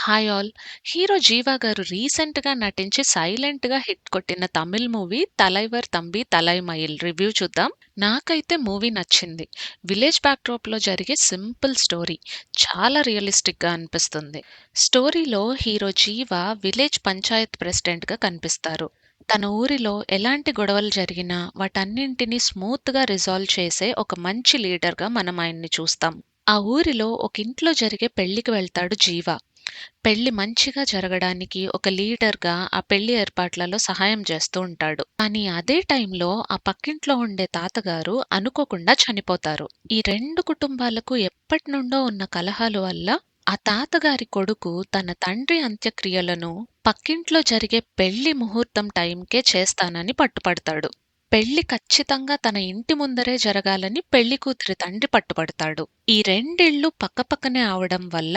Hi all. Hero 'జీవా' గారు రీసెంట్‌గా నటించి సైలెంట్‌గా హిట్ కొట్టిన తమిళ్ మూవీ 'తలైవర్ తంబి తలైమయిల్' రివ్యూ చూద్దాం. నాకైతే మూవీ నచ్చింది. విలేజ్ బ్యాక్‌డ్రాప్‌లో జరిగే సింపుల్ స్టోరీ. చాలా రియలిస్టిక్‌గా అనిపిస్తుంది. స్టోరీలో హీరో 'జీవా' విలేజ్ పంచాయత్ ప్రెసిడెంట్‌గా కనిపిస్తారు. తన ఊరిలో ఎలాంటి గొడవలు జరిగినా వాటన్నింటిని స్మూత్‌గా రిజాల్వ్ చేసే ఒక మంచి లీడర్‌గా మనం ఆయన్ని చూస్తాం. ఆ ఊరిలో ఒక ఇంట్లో జరిగే పెళ్ళికి వెళ్తాడు 'జీవా'. పెళ్లి మంచిగా జరగడానికి ఒక లీడర్‌గా ఆ పెళ్లి ఏర్పాట్లలో సహాయం చేస్తూ ఉంటాడు. కానీ అదే టైంలో ఆ పక్కింట్లో ఉండే తాతగారు అనుకోకుండా చనిపోతారు. ఈ 2 కుటుంబాలకు ఎప్పటినుండో ఉన్న కలహాల వల్ల ఆ తాతగారి కొడుకు తన తండ్రి అంత్యక్రియలను పక్కింట్లో జరిగే పెళ్లి ముహూర్తం టైంకే చేస్తానని పట్టుపడతాడు. పెళ్లి ఖచ్చితంగా తన ఇంటి ముందరే జరగాలని పెళ్లి కూతురి తండ్రి పట్టుపడతాడు. ఈ రెండిళ్ళు పక్కపక్కనే అవడం వల్ల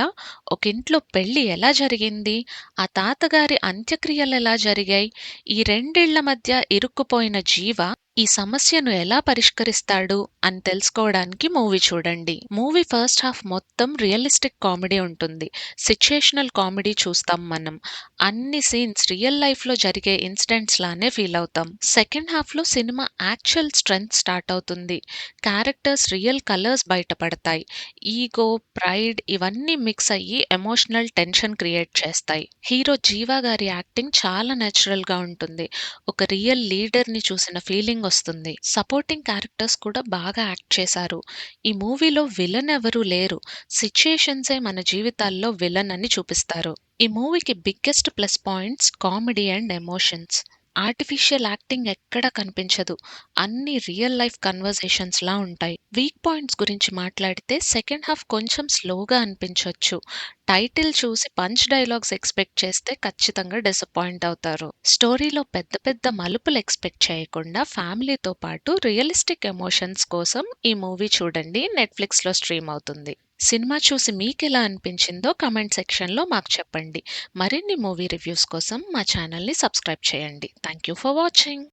ఒకింట్లో పెళ్లి ఎలా జరిగింది? ఆ తాతగారి అంత్యక్రియలెలా జరిగాయి? ఈ రెండిళ్ళ మధ్య ఇరుక్కుపోయిన జీవ ఈ సమస్యను ఎలా పరిష్కరిస్తాడు అని తెలుసుకోవడానికి మూవీ చూడండి. మూవీ ఫస్ట్ హాఫ్ మొత్తం రియలిస్టిక్ కామెడీ ఉంటుంది. సిచ్యుయేషనల్ కామెడీ చూస్తాం మనం. అన్ని సీన్స్ రియల్ లైఫ్‌లో జరిగే ఇన్సిడెంట్స్ లానే ఫీల్ అవుతాం. సెకండ్ హాఫ్‌లో సినిమా యాక్చువల్ స్ట్రెంగ్త్ స్టార్ట్ అవుతుంది. క్యారెక్టర్స్ రియల్ కలర్స్ బయటపడతాయి. ఈగో, ప్రైడ్ ఇవన్నీ మిక్స్ అయ్యి ఎమోషనల్ టెన్షన్ క్రియేట్ చేస్తాయి. హీరో 'జీవా' గారి యాక్టింగ్ చాలా నేచురల్‌గా ఉంటుంది. ఒక రియల్ లీడర్‌ని చూసిన ఫీలింగ్ వస్తుంది. సపోర్టింగ్ క్యారెక్టర్స్ కూడా బాగా యాక్ట్ చేశారు. ఈ మూవీలో విలన్ ఎవరూ లేరు. సిట్యుయేషన్సే మన జీవితాల్లో విలన్ అని చూపిస్తారు. ఈ మూవీకి biggest plus points comedy and emotions. Artificial acting ఎక్కడా కనిపించదు. అన్ని రియల్ లైఫ్ కన్వర్సేషన్స్‌లా ఉంటాయి. వీక్ పాయింట్స్ గురించి మాట్లాడితే సెకండ్ హాఫ్ కొంచెం స్లోగా అనిపించొచ్చు. టైటిల్ చూసి పంచ్ డైలాగ్స్ ఎక్స్‌పెక్ట్ చేస్తే ఖచ్చితంగా డిసప్పాయింట్ అవుతారు. స్టోరీలో పెద్ద పెద్ద మలుపులు ఎక్స్‌పెక్ట్ చేయకుండా ఫ్యామిలీతో పాటు రియలిస్టిక్ ఎమోషన్స్ కోసం ఈ మూవీ చూడండి. నెట్‌ఫ్లిక్స్‌లో స్ట్రీమ్ అవుతుంది. సినిమా చూసి మీకెలా అనిపించిందో కామెంట్ సెక్షన్‌లో మాకు చెప్పండి. మరిన్ని మూవీ రివ్యూస్ కోసం మా ఛానల్‌ని సబ్స్క్రైబ్ చేయండి. Thank you for watching.